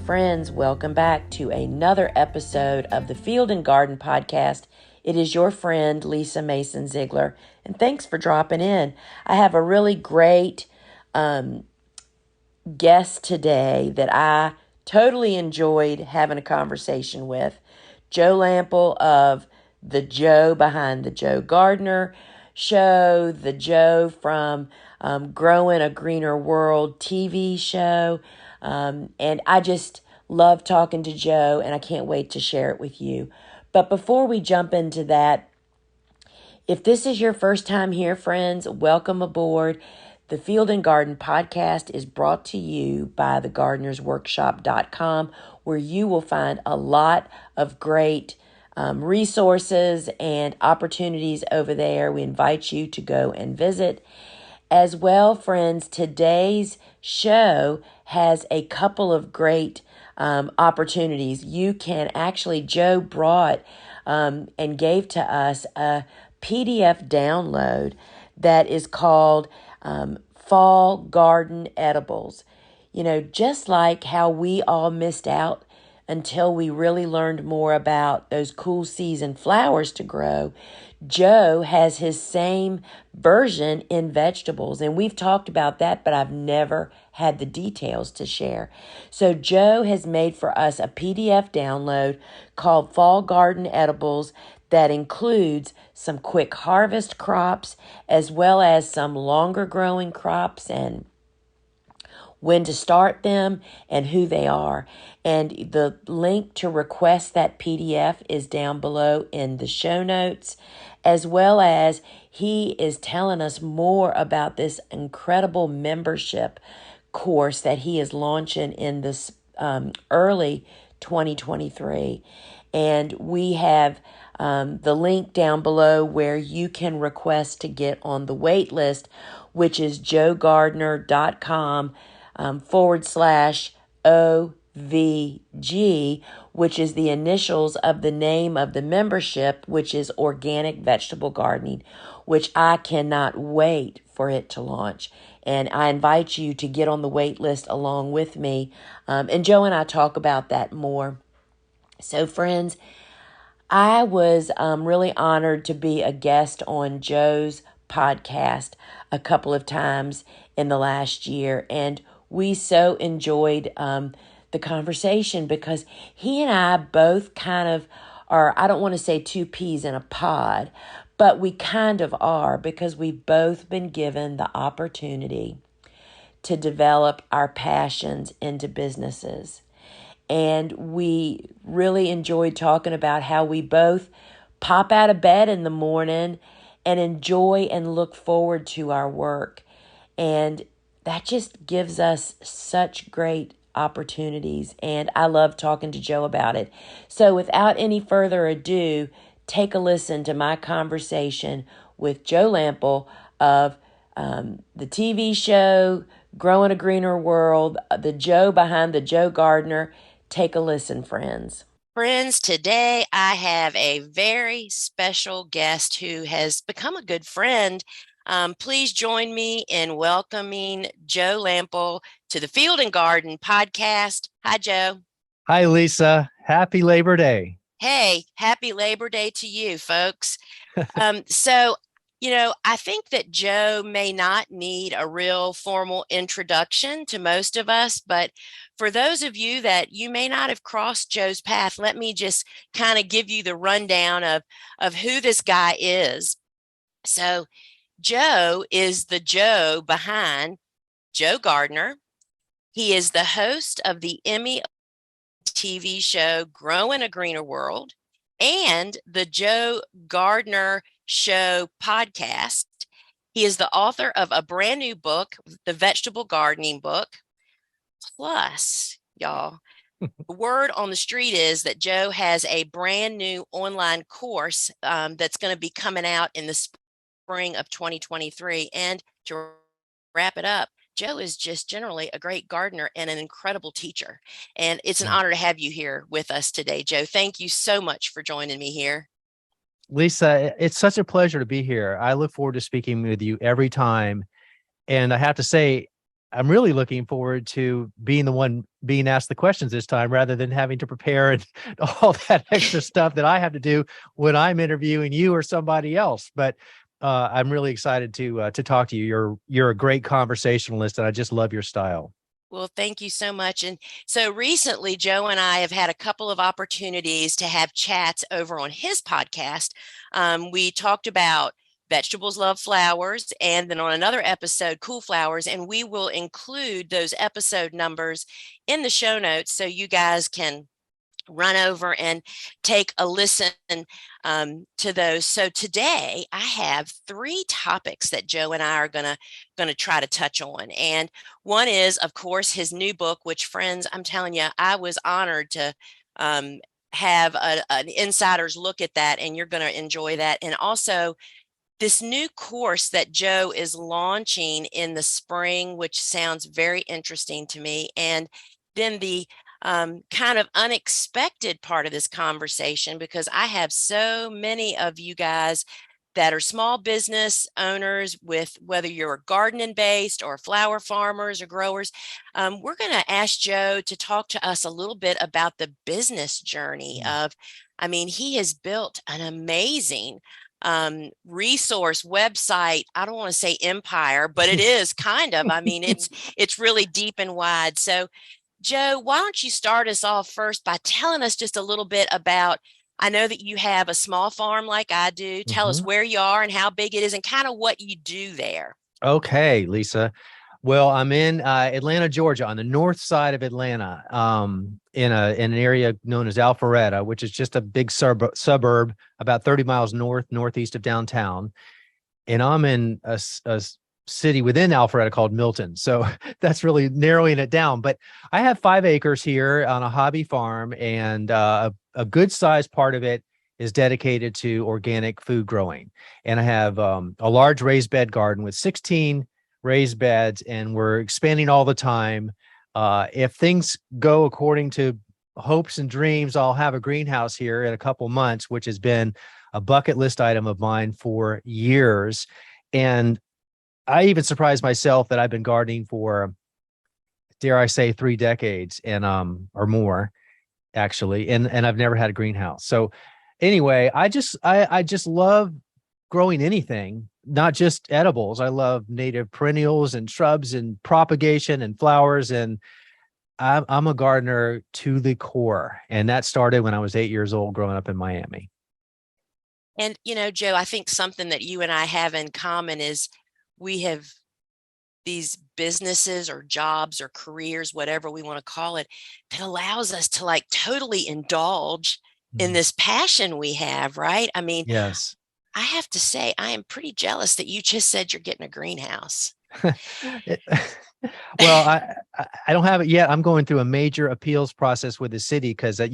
friends, welcome back to another episode of the Field and Garden Podcast. It is your friend, Lisa Mason Ziegler, and thanks for dropping in. I have a really great guest today that I totally enjoyed having a conversation with. Joe Lampel of the Joe behind the Joe Gardener show, the Joe from Growing a Greener World TV show. And I just love talking to Joe, and I can't wait to share it with you. But before we jump into that, if this is your first time here, friends, welcome aboard. The Field and Garden Podcast is brought to you by thegardenersworkshop.com, where you will find a lot of great resources and opportunities over there. We invite you to go and visit. As well, friends, today's show has a couple of great opportunities. You can actually, Joe brought and gave to us a PDF download that is called Fall Garden Edibles. You know, just like how we all missed out until we really learned more about those cool season flowers to grow, Joe has his same version in vegetables. And we've talked about that, but I've never had the details to share. So Joe has made for us a PDF download called Fall Garden Edibles that includes some quick harvest crops as well as some longer growing crops and when to start them and who they are. And the link to request that PDF is down below in the show notes, as well as he is telling us more about this incredible membership course that he is launching in this early 2023. And we have the link down below where you can request to get on the wait list, which is joegardener.com /OVG, which is the initials of the name of the membership, which is Organic Vegetable Gardening, which I cannot wait for it to launch. And I invite you to get on the wait list along with me. And Joe and I talk about that more. So friends, I was really honored to be a guest on Joe's podcast a couple of times in the last year. And we so enjoyed the conversation because he and I both kind of are, I don't want to say two peas in a pod, but we kind of are because we've both been given the opportunity to develop our passions into businesses. And we really enjoyed talking about how we both pop out of bed in the morning and enjoy and look forward to our work. And that just gives us such great opportunities. And I love talking to Joe about it. So without any further ado, take a listen to my conversation with Joe Lampel of the TV show, Growing a Greener World, the Joe behind the Joe Gardener. Take a listen, friends. Friends, today I have a very special guest who has become a good friend. Please join me in welcoming Joe Lampel to the Field and Garden Podcast. Hi, Joe. Hi, Lisa. Happy Labor Day. Hey, happy Labor Day to you, folks. I think that Joe may not need a real formal introduction to most of us, but for those of you that you may not have crossed Joe's path, let me just kind of give you the rundown of who this guy is. So Joe is the Joe behind Joe Gardener. He is the host of the Emmy TV show Growing a Greener World and the Joe Gardener Show podcast. He is the author of a brand new book, the Vegetable Gardening Book. Plus, y'all, the word on the street is that Joe has a brand new online course that's going to be coming out in the spring of 2023. And to wrap it up, Joe is just generally a great gardener and an incredible teacher. And it's an honor to have you here with us today, Joe. Thank you so much for joining me here. Lisa, it's such a pleasure to be here. I look forward to speaking with you every time. And I have to say, I'm really looking forward to being the one being asked the questions this time rather than having to prepare and all that extra stuff that I have to do when I'm interviewing you or somebody else. But I'm really excited to talk to you. You're a great conversationalist, and I just love your style. Well, thank you so much. And so recently, Joe and I have had a couple of opportunities to have chats over on his podcast. We talked about vegetables love flowers, and then on another episode, cool flowers. And we will include those episode numbers in the show notes so you guys can run over and take a listen to those. So today I have three topics that Joe and I are gonna try to touch on. And one is, of course, his new book, which, friends, I'm telling you, I was honored to um, have an insider's look at that, and you're going to enjoy that. And also this new course that Joe is launching in the spring, which sounds very interesting to me. And then the kind of unexpected part of this conversation, because I have so many of you guys that are small business owners, with whether you're gardening based or flower farmers or growers. We're going to ask Joe to talk to us a little bit about the business journey of, I mean, he has built an amazing resource website. I don't want to say empire, but it is kind of. I mean, it's really deep and wide. So Joe, why don't you start us off first by telling us just a little bit about, I know that you have a small farm like I do. Tell us Mhm. where you are and how big it is and kind of what you do there. Okay, Lisa. Well, I'm in Atlanta, Georgia, on the north side of Atlanta, in an area known as Alpharetta, which is just a big suburb about 30 miles northeast of downtown. And I'm in a city within Alpharetta called Milton. So that's really narrowing it down. But I have 5 acres here on a hobby farm, and a good sized part of it is dedicated to organic food growing. And I have a large raised bed garden with 16 raised beds, and we're expanding all the time. If things go according to hopes and dreams, I'll have a greenhouse here in a couple months, which has been a bucket list item of mine for years. And I even surprised myself that I've been gardening for, dare I say, 3 decades and or more, actually. And I've never had a greenhouse. So anyway, I just love growing anything, not just edibles. I love native perennials and shrubs and propagation and flowers. And I'm a gardener to the core. And that started when I was 8 years old, growing up in Miami. And, Joe, I think something that you and I have in common is we have these businesses or jobs or careers, whatever we want to call it, that allows us to like totally indulge in Mm. this passion we have, right? I mean, Yes. I have to say, I am pretty jealous that you just said you're getting a greenhouse. It- well, I don't have it yet. I'm going through a major appeals process with the city because that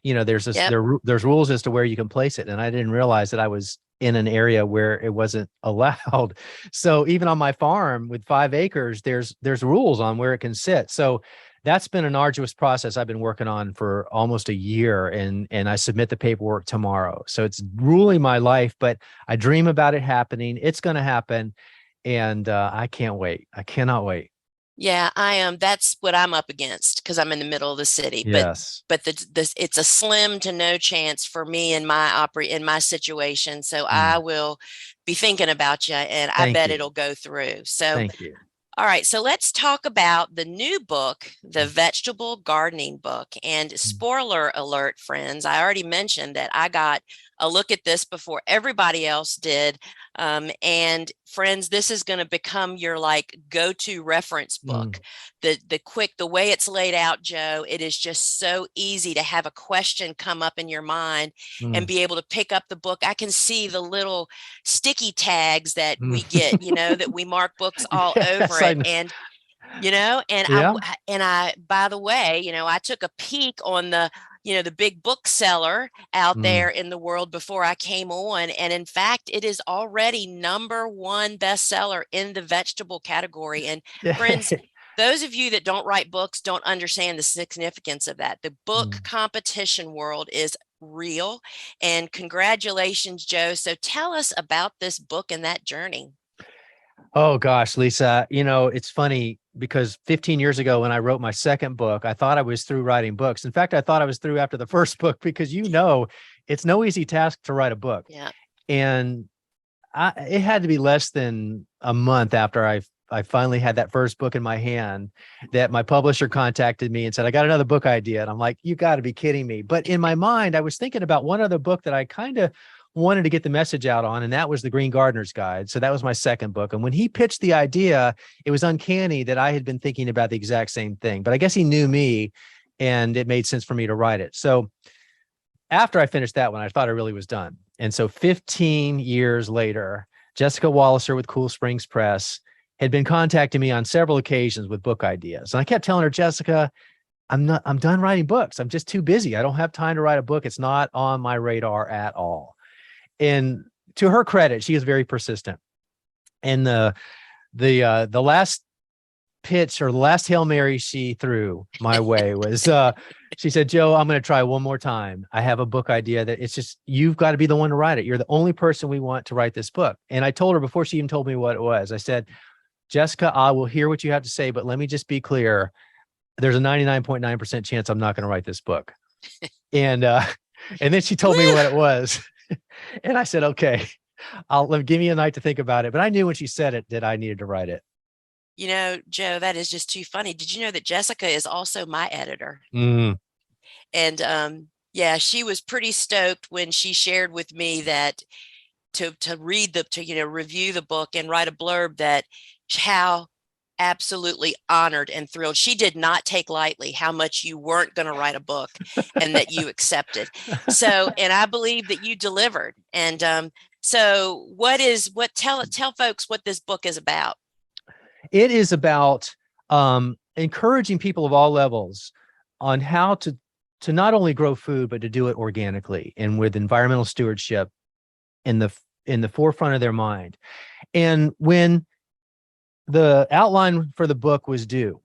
there's Yep. there's rules as to where you can place it, and I didn't realize that I was in an area where it wasn't allowed. So even on my farm with 5 acres, there's rules on where it can sit. So that's been an arduous process I've been working on for almost a year, and I submit the paperwork tomorrow. So it's ruling my life, but I dream about it happening. It's going to happen, and I can't wait. I cannot wait. Yeah, I am. That's what I'm up against because I'm in the middle of the city. But Yes. it's a slim to no chance for me in my situation. So I Mm. will be thinking about you, and I Thank bet you. it'll go through. So Thank you. all right, so let's talk about the new book, the vegetable gardening book. And Mm. spoiler alert, friends, I already mentioned that I got a look at this before everybody else did. And friends, this is going to become your like go-to reference book. Mm. The way it's laid out, Joe, it is just so easy to have a question come up in your mind and Mm. be able to pick up the book. I can see the little sticky tags that Mm. we get, that we mark books all over Yes, I it. know. And, and Yeah. by the way, I took a peek on the big bookseller out Mm. there in the world before I came on. And in fact, it is already number one bestseller in the vegetable category. And friends, those of you that don't write books don't understand the significance of that. The book Mm. competition world is real. And congratulations, Joe. So tell us about this book and that journey. Oh gosh, Lisa, it's funny because 15 years ago when I wrote my second book, I thought I was through writing books. In fact, I thought I was through after the first book because it's no easy task to write a book. Yeah. And it had to be less than a month after I finally had that first book in my hand that my publisher contacted me and said, I got another book idea. And I'm like, you got to be kidding me. But in my mind, I was thinking about one other book that I kind of wanted to get the message out on, and that was the Green Gardener's Guide. So that was my second book. And when he pitched the idea, it was uncanny that I had been thinking about the exact same thing. But I guess he knew me and it made sense for me to write it. So after I finished that one, I thought I really was done. And so 15 years later, Jessica Walliser with Cool Springs Press had been contacting me on several occasions with book ideas. And I kept telling her, Jessica, I'm done writing books. I'm just too busy. I don't have time to write a book. It's not on my radar at all. And to her credit, she is very persistent. And the last pitch or the last Hail Mary she threw my way was she said, Joe, I'm going to try one more time. I have a book idea that it's just, you've got to be the one to write it. You're the only person we want to write this book. And I told her before she even told me what it was, I said, Jessica, I will hear what you have to say, but let me just be clear. There's a 99.9% chance I'm not going to write this book. And then she told me what it was. And I said, okay, give me a night to think about it. But I knew when she said it that I needed to write it. Joe, that is just too funny. Did you know that Jessica is also my editor? Mm. And yeah, she was pretty stoked when she shared with me that to review the book and write a blurb, that how absolutely honored and thrilled. She did not take lightly how much you weren't going to write a book and that you accepted. So, and I believe that you delivered. And so tell folks what this book is about. It is about encouraging people of all levels on how to not only grow food, but to do it organically and with environmental stewardship in the forefront of their mind. And when the outline for the book was due,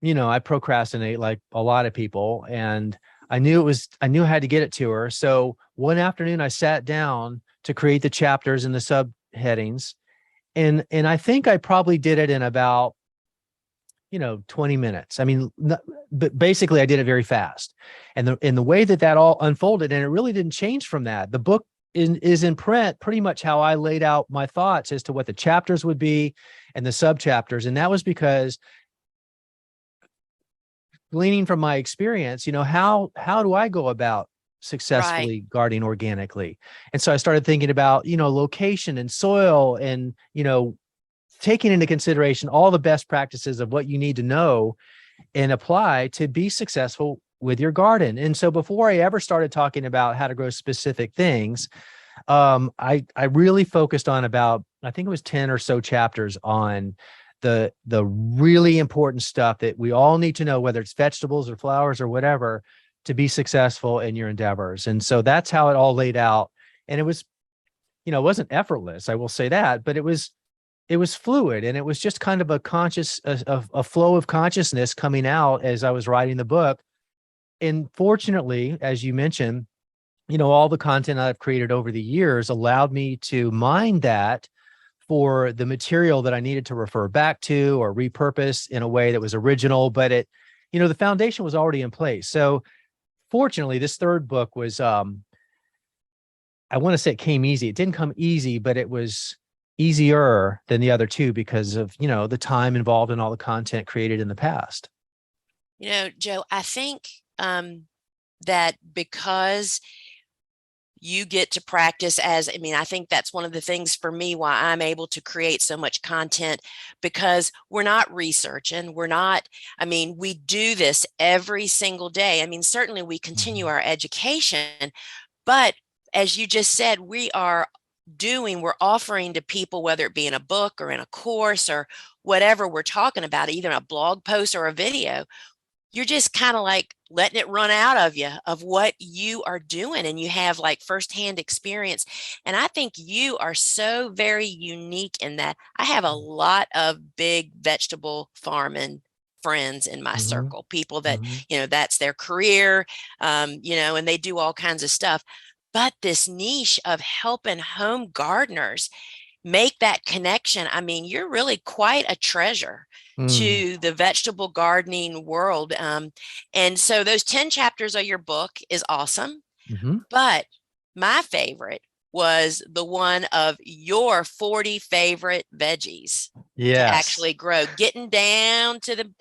I procrastinate like a lot of people, and I knew I had to get it to her. So one afternoon I sat down to create the chapters and the subheadings. And I think I probably did it in about, 20 minutes. I mean, but basically I did it very fast. And the way that all unfolded, and it really didn't change from that. The book is in print pretty much how I laid out my thoughts as to what the chapters would be and the sub chapters. And that was because, gleaning from my experience, how do I go about successfully gardening organically? And so I started thinking about, location and soil and, taking into consideration all the best practices of what you need to know and apply to be successful with your garden. And so before I ever started talking about how to grow specific things, I really focused on about, I think it was 10 or so chapters on the really important stuff that we all need to know, whether it's vegetables or flowers or whatever, to be successful in your endeavors. And so that's how it all laid out. And it was, it wasn't effortless, I will say that, but it was fluid, and it was just kind of a flow of consciousness coming out as I was writing the book. And fortunately, as you mentioned, all the content I've created over the years allowed me to mine that for the material that I needed to refer back to or repurpose in a way that was original, but the foundation was already in place. So fortunately, this third book was, I want to say it came easy. It didn't come easy, but it was easier than the other two because of, the time involved in all the content created in the past. Joe, I think that because you get to practice I think that's one of the things for me why I'm able to create so much content, because we're not researching. We do this every single day. Certainly we continue our education, but as you just said, we're offering to people, whether it be in a book or in a course or whatever we're talking about, either a blog post or a video, you're just kind of like letting it run out of you of what you are doing, and you have like firsthand experience. And I think you are so very unique in that. I have a lot of big vegetable farming friends in my circle, people that, that's their career, and they do all kinds of stuff. But this niche of helping home gardeners, make that connection, I mean, you're really quite a treasure Mm. to the vegetable gardening world. And so those 10 chapters of your book is awesome. Hmm. But my favorite was the one of your 40 favorite veggies to Yes. actually grow, getting down to the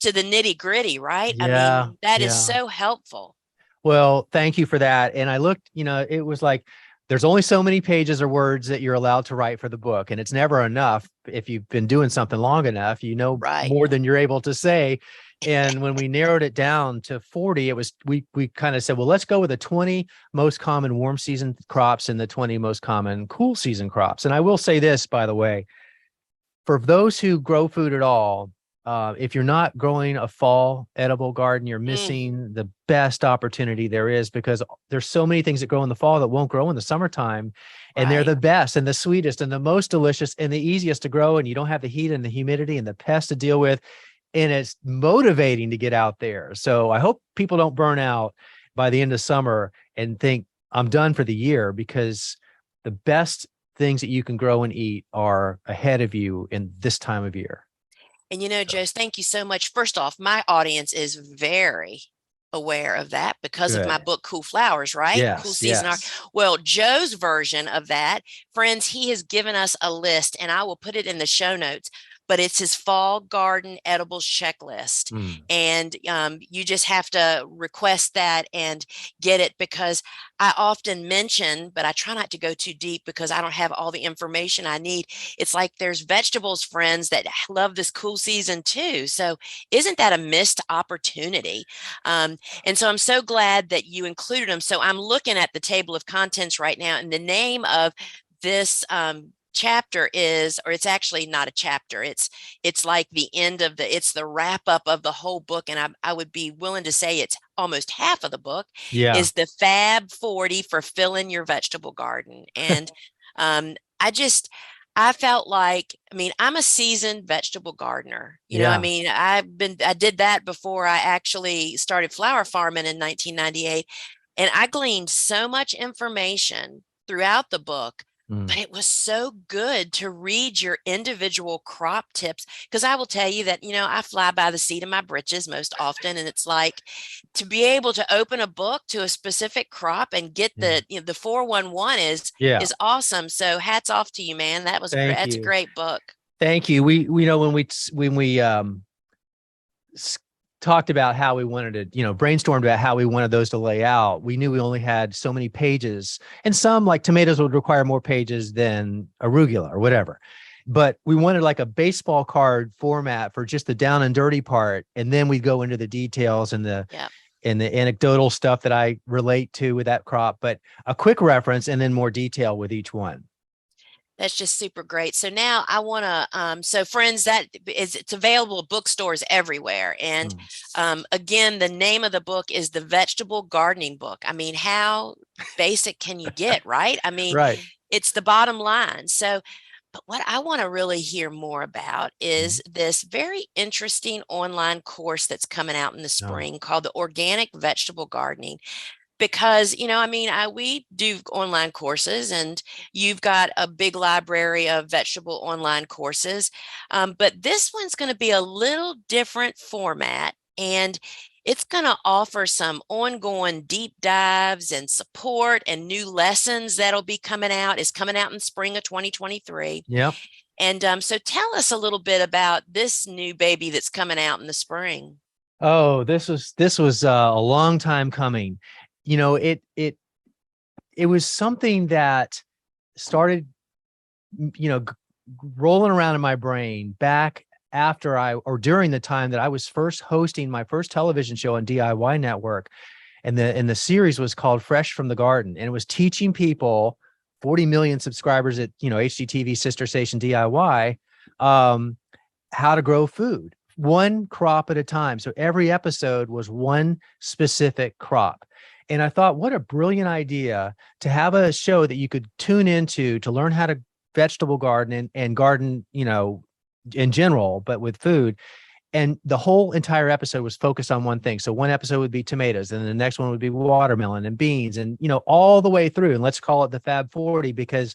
nitty gritty, right? I Yeah. mean, that is Yeah. so helpful. Well, thank you for that. And I looked, it was like there's only so many pages or words that you're allowed to write for the book. And it's never enough. If you've been doing something long enough, you know Right. more than you're able to say. And when we narrowed it down to 40, it was we kind of said, well, let's go with the 20 most common warm season crops and the 20 most common cool season crops. And I will say this, by the way, for those who grow food at all, if you're not growing a fall edible garden, you're Mm, missing the best opportunity there is, because there's so many things that grow in the fall that won't grow in the summertime. And they're right. the best and the sweetest and the most delicious and the easiest to grow. And you don't have the heat and the humidity and the pests to deal with. And it's motivating to get out there. So I hope people don't burn out by the end of summer and think I'm done for the year, because the best things that you can grow and eat are ahead of you in this time of year. And you know, So Joe, thank you so much. First off, my audience is very aware of that because of my good. book, Cool Flowers, right? Cool Yes, Season Art. yes. Well, Joe's version of that, friends, he has given us a list and I will put it in the show notes, but it's his fall garden edibles checklist. Mm. And you just have to request that and get it, because I often mention, but I try not to go too deep because I don't have all the information I need. It's like there's vegetables friends that love this cool season too. So isn't that a missed opportunity? And so I'm so glad that you included them. So I'm looking at the table of contents right now, and the name of this chapter is, or it's actually not a chapter, it's like the end of it's the wrap up of the whole book, and I would be willing to say it's almost half of the book, Yeah. is the Fab 40 for filling your vegetable garden. And I just, I felt like, I mean, I'm a seasoned vegetable gardener. You know, I Yeah. mean, I did that before I actually started flower farming in 1998. And I gleaned so much information throughout the book, but Mm. it was so good to read your individual crop tips. Because I will tell you that, you know, I fly by the seat of my britches most often. And it's like to be able to open a book to a specific crop and get Yeah. the 411 Yeah. is awesome. So hats off to you, man. That was Thank that's a you. great book. Thank you. We know when we talked about how we wanted to, brainstormed about how we wanted those to lay out, we knew we only had so many pages, and some, like tomatoes, would require more pages than arugula or whatever. But we wanted like a baseball card format for just the down and dirty part, and then we go into the details and the Yeah. anecdotal stuff that I relate to with that crop, but a quick reference and then more detail with each one. That's just super great. So now I want to, so friends, it's available at bookstores everywhere. And Mm. again, the name of the book is The Vegetable Gardening Book. I mean, how basic can you get, right? I mean, Right. it's the bottom line. So, but what I want to really hear more about Mhm. is this very interesting online course that's coming out in the No. spring called the Organic Vegetable Gardening. Because, you know, I mean, we do online courses, and you've got a big library of vegetable online courses, but this one's going to be a little different format, and it's going to offer some ongoing deep dives and support and new lessons that'll be coming out. Is coming out in spring of 2023. Yep. And so tell us a little bit about this new baby that's coming out in the spring. Oh, this was a long time coming. It was something that started, rolling around in my brain back after or during the time that I was first hosting my first television show on DIY Network. And the series was called Fresh from the Garden. And it was teaching people, 40 million subscribers at, HGTV sister station DIY, how to grow food, one crop at a time. So every episode was one specific crop. And I thought, what a brilliant idea to have a show that you could tune into to learn how to vegetable garden and garden, in general, but with food. And the whole entire episode was focused on one thing. So one episode would be tomatoes, and the next one would be watermelon and beans, and all the way through. And let's call it the Fab 40, because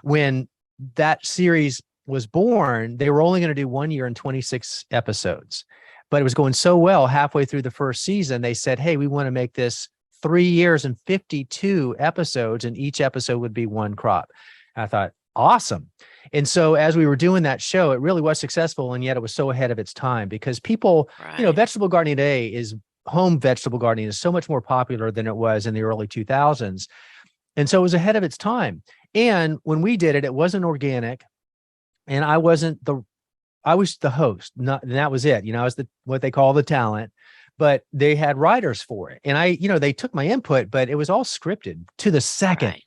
when that series was born, they were only going to do 1 year and 26 episodes, but it was going so well halfway through the first season. They said, hey, we want to make this 3 years and 52 episodes, and each episode would be one crop. And I thought, awesome. And so as we were doing that show, it really was successful. And yet it was so ahead of its time because people, Right. vegetable gardening today is home vegetable gardening is so much more popular than it was in the early 2000s. And so it was ahead of its time. And when we did it, it wasn't organic. And I was the host, not, and that was it. I was what they call the talent, but they had writers for it. And they took my input, but it was all scripted to the second. Right.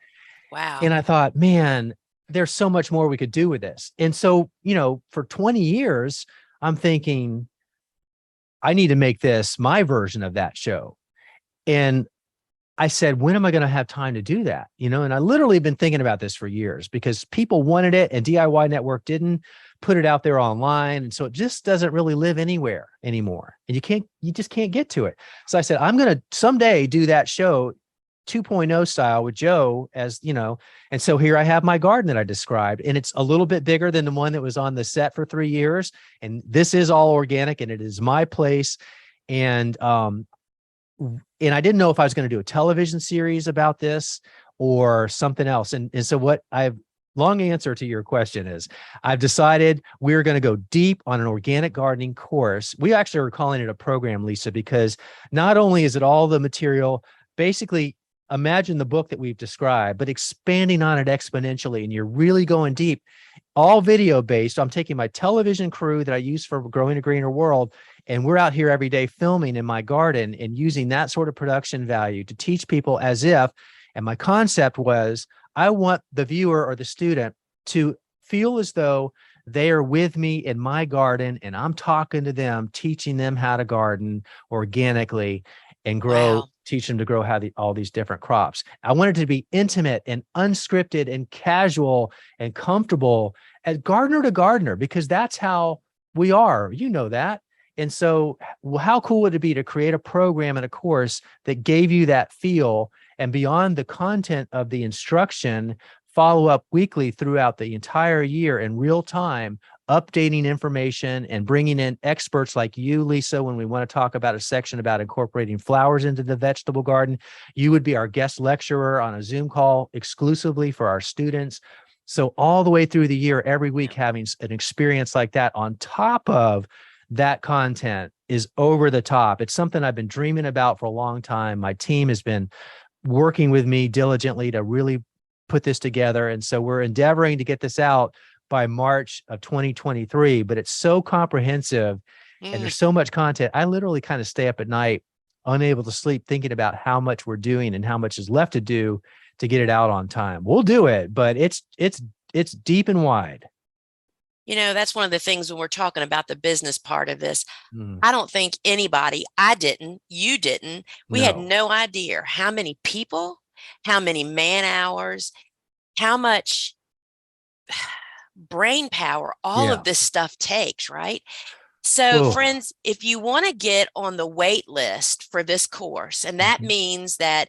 Wow. And I thought, man, there's so much more we could do with this. And so, for 20 years, I'm thinking, I need to make this my version of that show. And I said, when am I going to have time to do that? And I literally been thinking about this for years because people wanted it and DIY Network didn't put it out there online. And so it just doesn't really live anywhere anymore. And you just can't get to it. So I said, I'm going to someday do that show 2.0 style with Joe and so here I have my garden that I described, and it's a little bit bigger than the one that was on the set for 3 years. And this is all organic and it is my place. And I didn't know if I was going to do a television series about this or something else. And so long answer to your question is I've decided we're going to go deep on an organic gardening course. We actually are calling it a program, Lisa, because not only is it all the material, basically imagine the book that we've described, but expanding on it exponentially. And you're really going deep, all video based. I'm taking my television crew that I use for Growing a Greener World, and we're out here every day filming in my garden and using that sort of production value to teach people and my concept was, I want the viewer or the student to feel as though they are with me in my garden and I'm talking to them, teaching them how to garden organically and Wow. teach them to grow all these different crops. I want it to be intimate and unscripted and casual and comfortable as gardener to gardener, because that's how we are. That. And so how cool would it be to create a program and a course that gave you that feel, and beyond the content of the instruction, follow up weekly throughout the entire year in real time, updating information and bringing in experts like you, Lisa, when we want to talk about a section about incorporating flowers into the vegetable garden. You would be our guest lecturer on a Zoom call exclusively for our students. So all the way through the year, every week, having an experience like that on top of that content is over the top. It's something I've been dreaming about for a long time. My team has been working with me diligently to really put this together. And so we're endeavoring to get this out by March of 2023, but it's so comprehensive and there's so much content. I literally kind of stay up at night, unable to sleep, thinking about how much we're doing and how much is left to do to get it out on time. We'll do it, but it's deep and wide. That's one of the things when we're talking about the business part of this. I don't think I didn't, you didn't, we had no idea how many people, how many man hours, how much brain power all of this stuff takes, right? So, friends, if you want to get on the wait list for this course, and that means that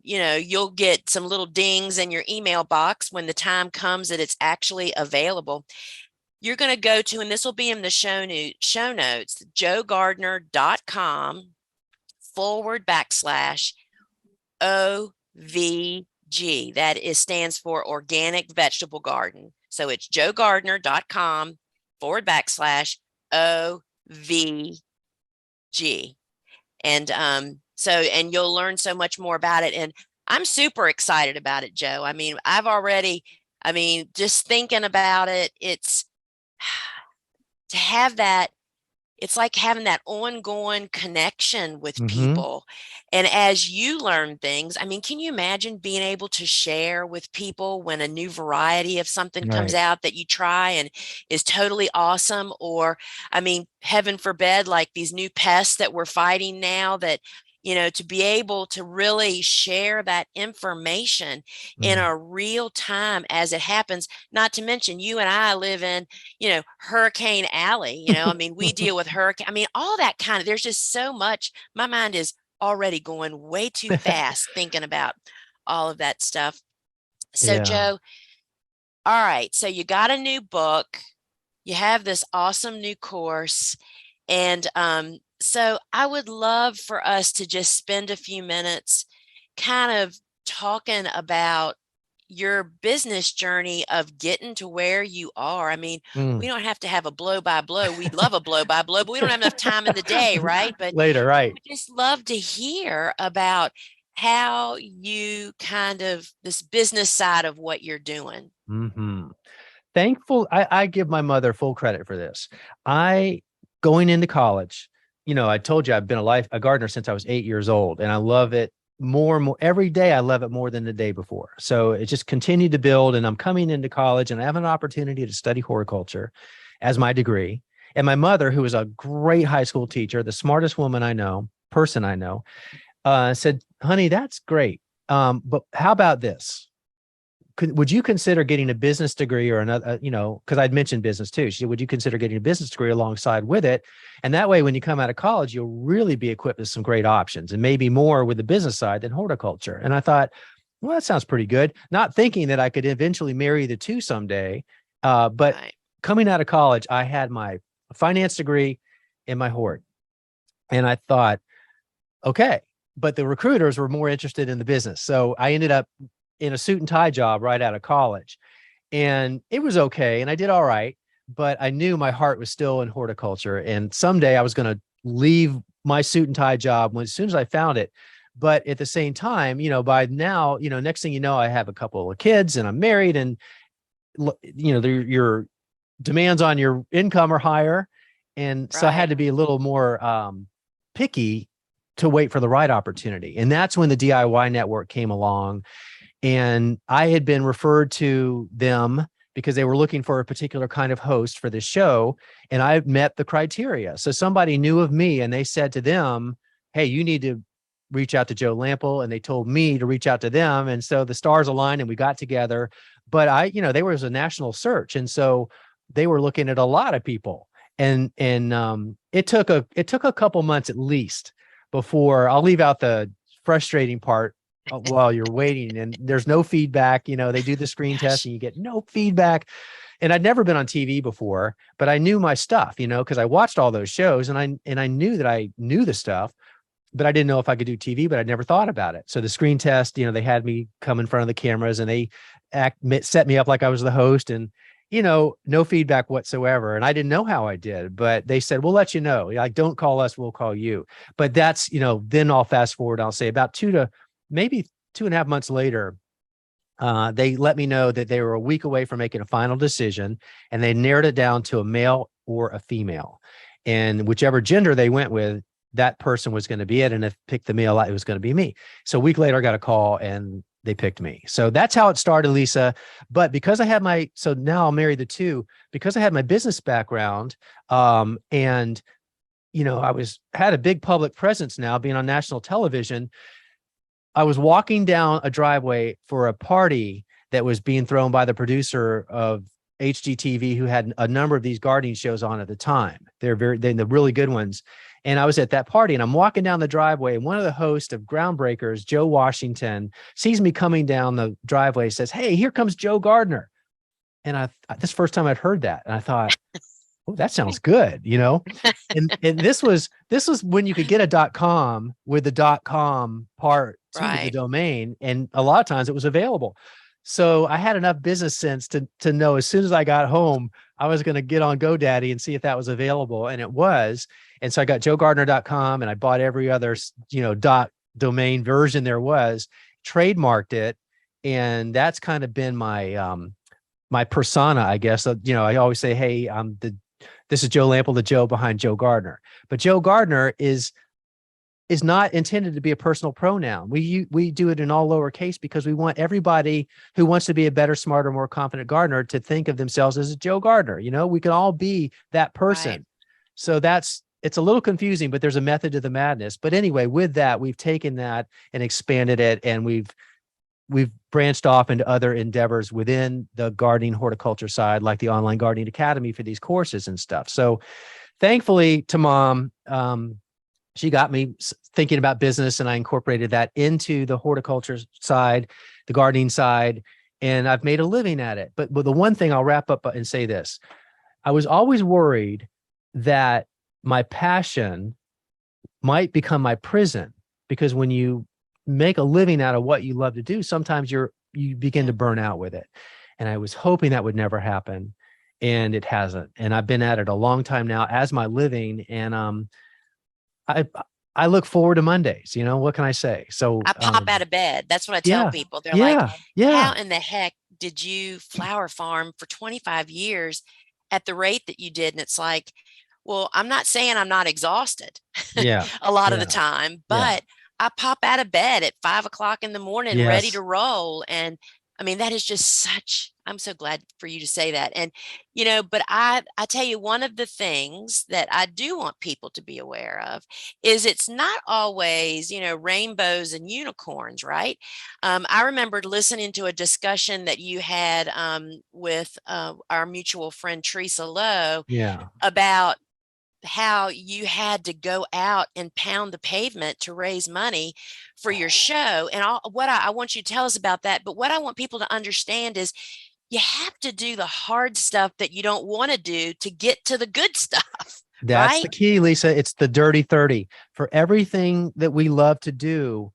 you'll get some little dings in your email box when the time comes that it's actually available. You're going to go to, and this will be in the show notes, joegardener.com/OVG. That stands for Organic Vegetable Garden. So it's joegardener.com/OVG. And and you'll learn so much more about it. And I'm super excited about it, Joe. I mean, just thinking about it, it's to have that, it's like having that ongoing connection with people. And as you learn things, can you imagine being able to share with people when a new variety of something comes out that you try and is totally awesome? Or, heaven forbid, like these new pests that we're fighting now, that, to be able to really share that information in a real time as it happens. Not to mention, you and I live in, Hurricane Alley, we deal with hurricane, all that kind of, there's just so much. My mind is already going way too fast thinking about all of that stuff. So, Joe, All right. So you got a new book. You have this awesome new course. And so I would love for us to just spend a few minutes kind of talking about your business journey of getting to where you are. I mean, we Mm. don't have to have a blow by blow. We'd love a blow by blow, but we don't have enough time in the day, right? But Later, right? we just love to hear about how you kind of this business side of what you're doing. Hmm. Thankful. I give my mother full credit for this. I going into college, I told you I've been a gardener since I was 8 years old, and I love it more and more every day. I love it more than the day before. So it just continued to build, and I'm coming into college, and I have an opportunity to study horticulture as my degree. And my mother, who was a great high school teacher, the smartest person I know, said, "Honey, that's great. But how about this? Would you consider getting a business degree or another, because I'd mentioned business too. She said, would you consider getting a business degree alongside with it? And that way, when you come out of college, you'll really be equipped with some great options and maybe more with the business side than horticulture." And I thought, well, that sounds pretty good. Not thinking that I could eventually marry the two someday. But Right. coming out of college, I had my finance degree in my hort. And I thought, okay, but the recruiters were more interested in the business. So I ended up in a suit and tie job right out of college. And it was okay. And I did all right. But I knew my heart was still in horticulture. And someday I was going to leave my suit and tie job as soon as I found it. But at the same time, by now, next thing you know, I have a couple of kids and I'm married, and, your demands on your income are higher. And so I had Right. to be a little more picky to wait for the right opportunity. And that's when the DIY network came along. And I had been referred to them because they were looking for a particular kind of host for this show. And I met the criteria. So somebody knew of me and they said to them, "Hey, you need to reach out to Joe Lampel." And they told me to reach out to them. And so the stars aligned and we got together. But there was a national search. And so they were looking at a lot of people. And it took a couple months at least before. I'll leave out the frustrating part while you're waiting and there's no feedback. They do the screen test Gosh. and you get no feedback. And I'd never been on TV before, but I knew my stuff, because I watched all those shows and I knew that I knew the stuff, but I didn't know if I could do TV, but I'd never thought about it. So the screen test, they had me come in front of the cameras and they set me up like I was the host, and no feedback whatsoever. And I didn't know how I did, but they said, "We'll let you know. Like, don't call us, we'll call you." But that's, then I'll fast forward, I'll say about maybe 2.5 months later, they let me know that they were a week away from making a final decision, and they narrowed it down to a male or a female. And whichever gender they went with, that person was going to be it. And if picked the male, it was going to be me. So a week later, I got a call and they picked me. So that's how it started, Lisa. But because I had so now I'll marry the two, because I had my business background, and had a big public presence now, being on national television. I was walking down a driveway for a party that was being thrown by the producer of HGTV, who had a number of these gardening shows on at the time. They're the really good ones. And I was at that party and I'm walking down the driveway, and one of the hosts of Groundbreakers, Joe Washington, sees me coming down the driveway, says, "Hey, here comes Joe Gardener." And this is the first time I'd heard that. And I thought, "Oh, that sounds good," And this was when you could get a .com with the .com part to the Right. domain, and a lot of times it was available. So I had enough business sense to know as soon as I got home, I was going to get on GoDaddy and see if that was available, and it was. And so I got joegardener.com and I bought every other domain version there was, trademarked it, and that's kind of been my persona, I guess. I always say, "Hey, this is Joe Lampel, the Joe behind Joe Gardener." But Joe Gardener is not intended to be a personal pronoun. We do it in all lowercase because we want everybody who wants to be a better, smarter, more confident gardener to think of themselves as a Joe Gardener. We can all be that person. Right. So it's a little confusing, but there's a method to the madness. But anyway, with that, we've taken that and expanded it, and we've branched off into other endeavors within the gardening horticulture side, like the online gardening academy for these courses and stuff. So thankfully to Mom, she got me thinking about business, and I incorporated that into the horticulture side, the gardening side. and I've made a living at it. But the one thing I'll wrap up and say this, I was always worried that my passion might become my prison, because when you make a living out of what you love to do, sometimes you begin to burn out with it. And I was hoping that would never happen, and it hasn't. And I've been at it a long time now as my living. And I I look forward to Mondays. You know, what can I say? So I pop out of bed. That's what I tell yeah, people. They're like, yeah, how yeah, in the heck did you flower farm for 25 years at the rate that you did? And it's like, well, I'm not saying I'm not exhausted yeah, a lot of the yeah, time, yeah, but I pop out of bed at 5 o'clock in the morning, ready to yes, roll. And I mean, that is just such, I'm so glad for you to say that. And, you know, but I tell you, one of the things that I do want people to be aware of is it's not always, you know, rainbows and unicorns, right? I remembered listening to a discussion that you had with our mutual friend Teresa Lowe yeah. about how you had to go out and pound the pavement to raise money for your show. And what I want you to tell us about that. But what I want people to understand is you have to do the hard stuff that you don't want to do to get to the good stuff, That's the right? key, Lisa. It's the dirty 30. For everything that we love to do,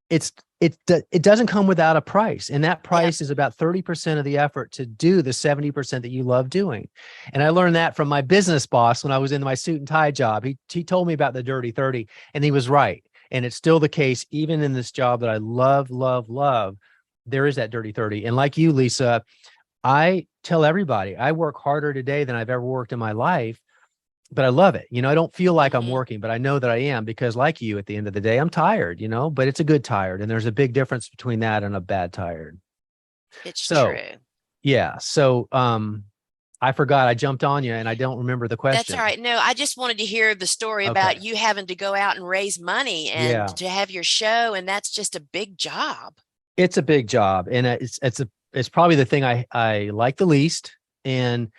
it's it doesn't come without a price. And that Yep. price is about 30% of the effort to do the 70% that you love doing. And I learned that from my business boss when I was in my suit and tie job. He told me about the dirty 30, and he was right. And it's still the case, even in this job that I love, love, love. There is that dirty 30. And like you, Lisa, I tell everybody I work harder today than I've ever worked in my life, but I love it. You know, I don't feel like I'm Hmm. working, but I know that I am, because like you, at the end of the day, I'm tired, you know, but it's a good tired. And there's a big difference between that and a bad tired. It's So true. yeah. So I forgot, I jumped on you and I don't remember the That's all question. right. No, I just wanted to hear the story about Okay. you having to go out and raise money and Yeah. to have your show. And that's just a big job. It's a big job, and it's probably the thing I like the least. And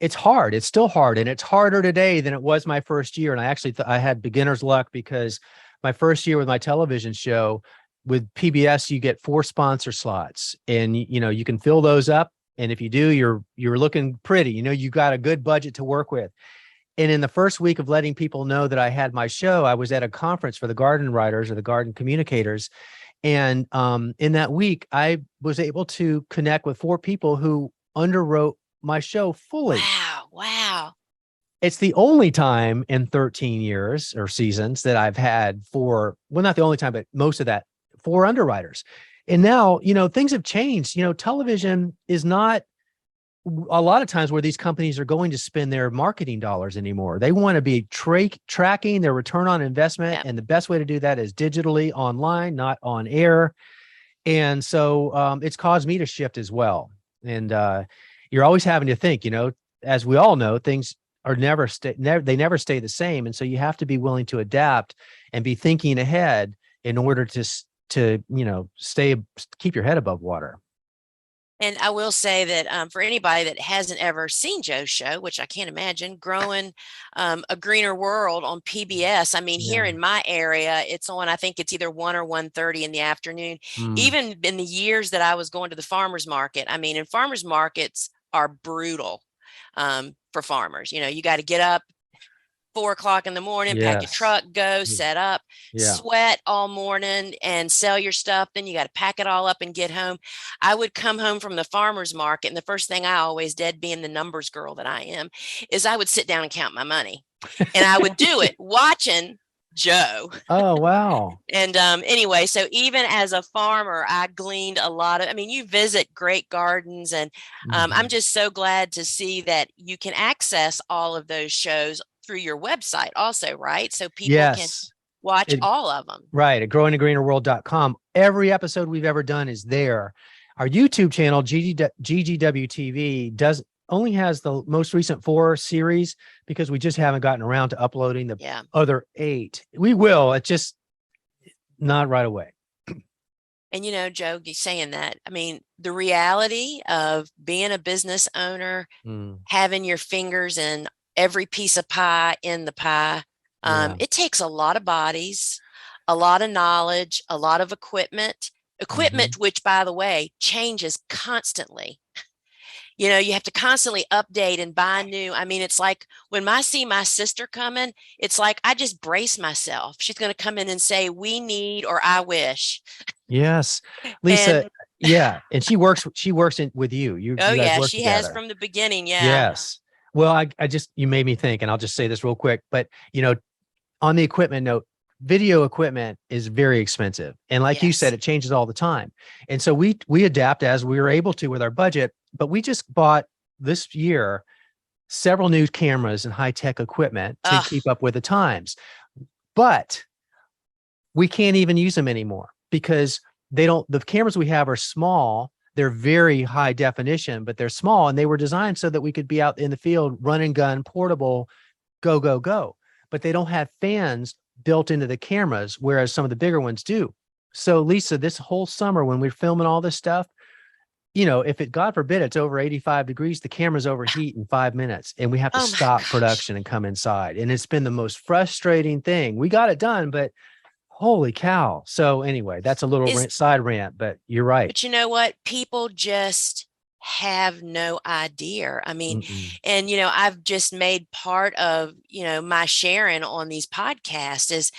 it's hard. It's still hard, and it's harder today than it was my first year. And I actually I had beginner's luck, because my first year with my television show with PBS, you get 4 sponsor slots, and you know, you can fill those up. And if you do, you're looking pretty. You know, you got a good budget to work with. And in the first week of letting people know that I had my show, I was at a conference for the garden writers or the garden communicators. And in that week, I was able to connect with 4 people who underwrote my show fully. Wow. Wow. It's the only time in 13 years or seasons that I've had 4, well, not the only time, but most of that, 4 underwriters. And now, you know, things have changed. You know, television is not a lot of times where these companies are going to spend their marketing dollars anymore. They want to be tracking their return on investment. Yeah. And the best way to do that is digitally online, not on air. And so it's caused me to shift as well. And you're always having to think, you know, as we all know, things are they never stay the same. And so you have to be willing to adapt and be thinking ahead in order to, you know, keep your head above water. And I will say that for anybody that hasn't ever seen Joe's show, which I can't imagine, Growing a Greener World on PBS. I mean, here Yeah. in my area, it's on, I think it's either 1 or 1:30 in the afternoon. Mm. Even in the years that I was going to the farmer's market, I mean, and farmers markets are brutal for farmers. You know, you got to get up 4 o'clock in the morning, pack your Yes. truck, go set up, Yeah. sweat all morning and sell your stuff. Then you got to pack it all up and get home. I would come home from the farmer's market. And the first thing I always did, being the numbers girl that I am, is I would sit down and count my money. And I would do it watching Joe. Oh, wow. And anyway, so even as a farmer, I gleaned a lot of, I mean, you visit great gardens, and I'm Mhm. just so glad to see that you can access all of those shows through your website also, right? So people can Yes. watch It, all of them. right. At growingagreenerworld.com. Every episode we've ever done is there. Our YouTube channel, GGW TV, does only has the most recent 4 series, because we just haven't gotten around to uploading the Yeah. other 8. We will. It's just not right away. And you know, Joe, saying that, I mean, the reality of being a business owner, Mm, having your fingers in every piece of pie in the pie, yeah. it takes a lot of bodies, a lot of knowledge, a lot of equipment, equipment, which, by the way, changes constantly. You know, you have to constantly update and buy new. I mean, it's like when I see my sister coming, it's like I just brace myself. She's going to come in and say, "We need," or "I wish." Yes, Lisa. And Yeah, and she works with you. oh You guys yeah, work she has together. from the beginning. Yeah. Yes. Well, I just, you made me think, and I'll just say this real quick. But on the equipment note, video equipment is very expensive, and like you said, Yes. it changes all the time. And so we adapt as we were able to with our budget. But we just bought this year several new cameras and high tech equipment to Ugh. keep up with the times. But we can't even use them anymore because the cameras we have are small. They're very high definition, but they're small, and they were designed so that we could be out in the field, run and gun, portable, go, go, go. But they don't have fans built into the cameras, whereas some of the bigger ones do. So Lisa, this whole summer when we're filming all this stuff, if it, God forbid, it's over 85 degrees, the cameras overheat in 5 minutes and we have to Oh my stop gosh. production and come inside. And it's been the most frustrating thing. We got it done, but holy cow. So anyway, that's a little Is side rant, but you're right. But you know what? People just have no idea. I mean, Mm-mm. and I've just made part of, my sharing on these podcasts is,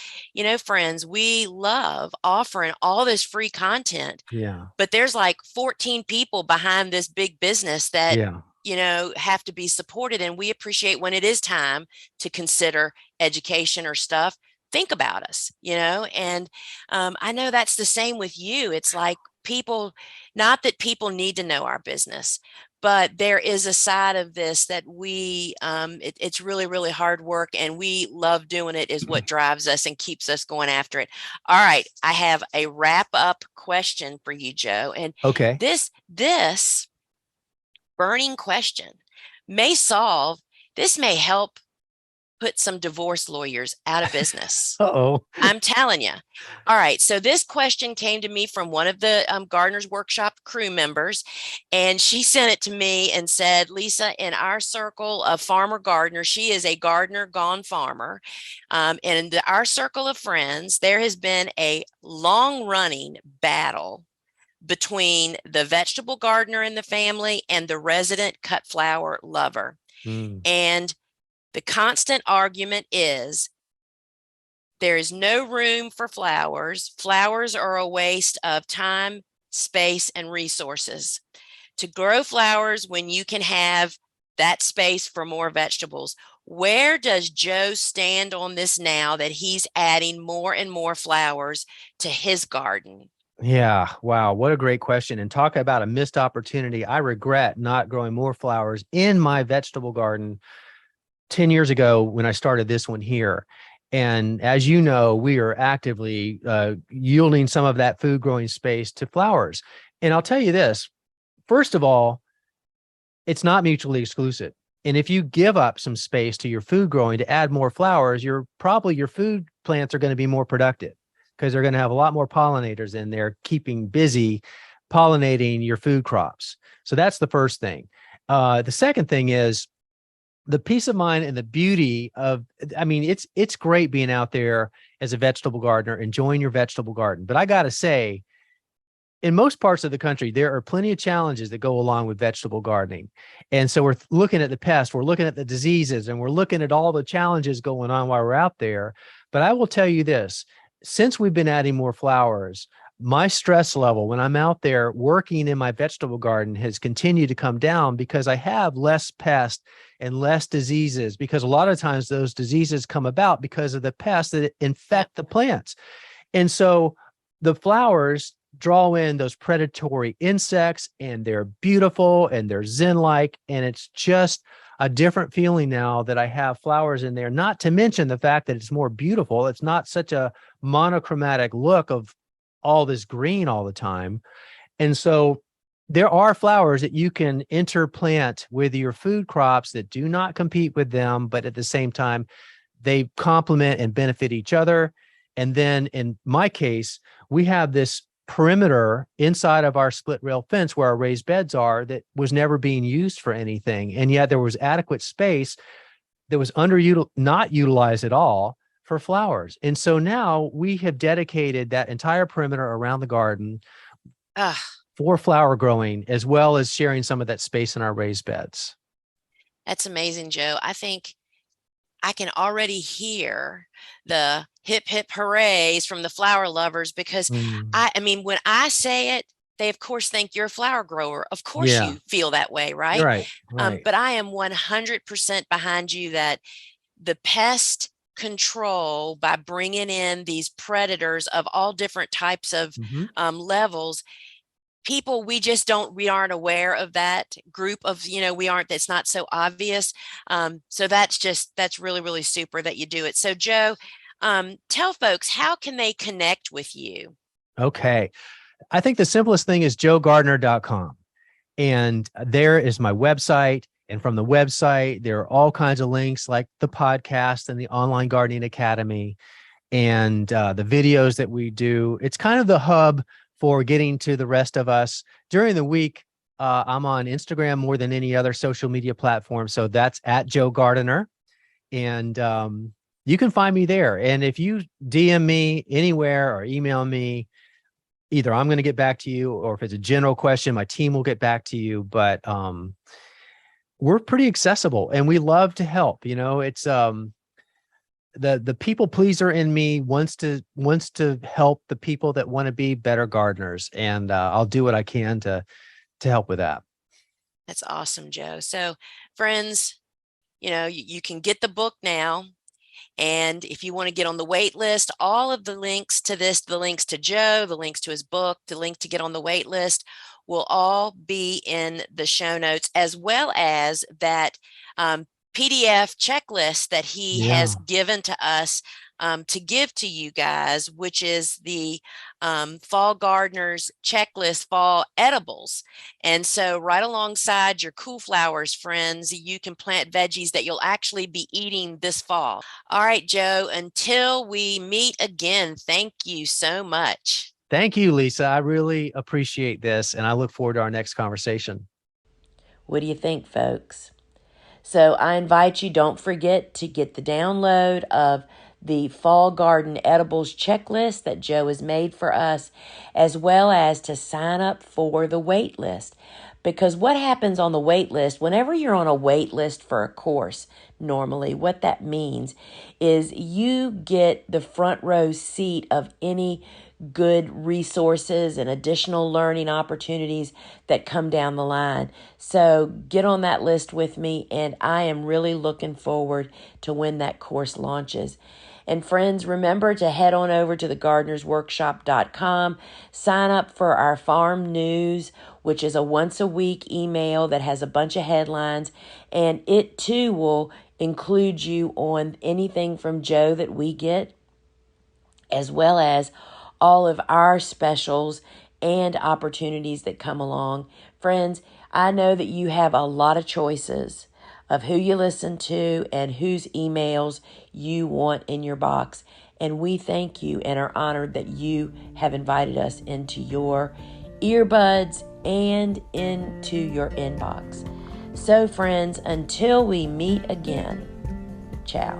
friends, we love offering all this free content, Yeah. but there's like 14 people behind this big business that, Yeah. have to be supported. And we appreciate when it is time to consider education or stuff. Think about us, and I know that's the same with you. It's like people, not that people need to know our business, but there is a side of this that it's really, really hard work, and we love doing it, is what drives us and keeps us going after it. All right. I have a wrap up question for you, Joe. And Okay. this burning question may help put some divorce lawyers out of business. Uh-oh. I'm telling you. All right. So this question came to me from one of the Gardener's Workshop crew members, and she sent it to me and said, "Lisa, in our circle of farmer gardeners," she is a gardener gone farmer, and in our circle of friends, there has been a long running battle between the vegetable gardener in the family and the resident cut flower lover. Mm. And the constant argument is there is no room for flowers. Flowers are a waste of time, space, and resources. To grow flowers when you can have that space for more vegetables. Where does Joe stand on this now that he's adding more and more flowers to his garden? Yeah. Wow. What a great question. And talk about a missed opportunity. I regret not growing more flowers in my vegetable garden 10 years ago when I started this one here. And as you know, we are actively yielding some of that food growing space to flowers. And I'll tell you this, first of all, it's not mutually exclusive. And if you give up some space to your food growing to add more flowers, your food plants are going to be more productive because they're going to have a lot more pollinators in there keeping busy pollinating your food crops. So that's the first thing. The second thing is the peace of mind and the beauty of, I mean, it's great being out there as a vegetable gardener, enjoying your vegetable garden. But I got to say, in most parts of the country, there are plenty of challenges that go along with vegetable gardening. And so we're looking at the pests, we're looking at the diseases, and we're looking at all the challenges going on while we're out there. But I will tell you this, since we've been adding more flowers, my stress level when I'm out there working in my vegetable garden has continued to come down because I have less pests and less diseases, because a lot of times those diseases come about because of the pests that infect the plants. And so the flowers draw in those predatory insects, and they're beautiful and they're zen-like. And it's just a different feeling now that I have flowers in there, not to mention the fact that it's more beautiful. It's not such a monochromatic look of all this green all the time. And so there are flowers that you can interplant with your food crops that do not compete with them, but at the same time, they complement and benefit each other. And then in my case, we have this perimeter inside of our split rail fence where our raised beds are that was never being used for anything. And yet there was adequate space that was not utilized at all for flowers. And so now we have dedicated that entire perimeter around the garden Ah, for flower growing, as well as sharing some of that space in our raised beds. that's amazing, Joe. I think I can already hear the hip hip hoorays from the flower lovers because Mm. I mean, when I say it, they of course think you're a flower grower. Of course Yeah, you feel that way, you're right? right. Right. But I am 100% behind you that the pest control by bringing in these predators of all different types of Hmm. levels, people, we aren't aware of that group of, we aren't, that's not so obvious. So that's really, really super that you do it. So Joe, tell folks, how can they connect with you? Okay. I think the simplest thing is joegardener.com. And there is my website. And from the website, there are all kinds of links like the podcast and the Online Gardening Academy and the videos that we do. It's kind of the hub for getting to the rest of us. During the week, I'm on Instagram more than any other social media platform. So that's at Joe Gardener. And you can find me there. And if you DM me anywhere or email me, either I'm going to get back to you, or if it's a general question, my team will get back to you. But we're pretty accessible and we love to help. It's the people pleaser in me wants to help the people that want to be better gardeners, and I'll do what I can to help with that. That's awesome, Joe. So friends, you can get the book now. And if you want to get on the wait list, all of the links to this, the links to Joe, the links to his book, the link to get on the wait list will all be in the show notes, as well as that PDF checklist that he has Yeah. given to us to give to you guys, which is the Fall Gardeners Checklist Fall Edibles. And so right alongside your cool flowers, friends, you can plant veggies that you'll actually be eating this fall. All right, Joe, until we meet again, thank you so much. Thank you, Lisa. I really appreciate this, and I look forward to our next conversation. What do you think, folks? So I invite you, don't forget to get the download of the Fall Garden Edibles checklist that Joe has made for us, as well as to sign up for the wait list. Because what happens on the wait list, whenever you're on a wait list for a course, normally what that means is you get the front row seat of any good resources and additional learning opportunities that come down the line. So get on that list with me, and I am really looking forward to when that course launches. And friends, remember to head on over to thegardenersworkshop.com, sign up for our farm news, which is a once a week email that has a bunch of headlines, and it too will include you on anything from Joe that we get, as well as all of our specials and opportunities that come along. Friends, I know that you have a lot of choices of who you listen to and whose emails you want in your box. And we thank you and are honored that you have invited us into your earbuds and into your inbox. So friends, until we meet again, ciao.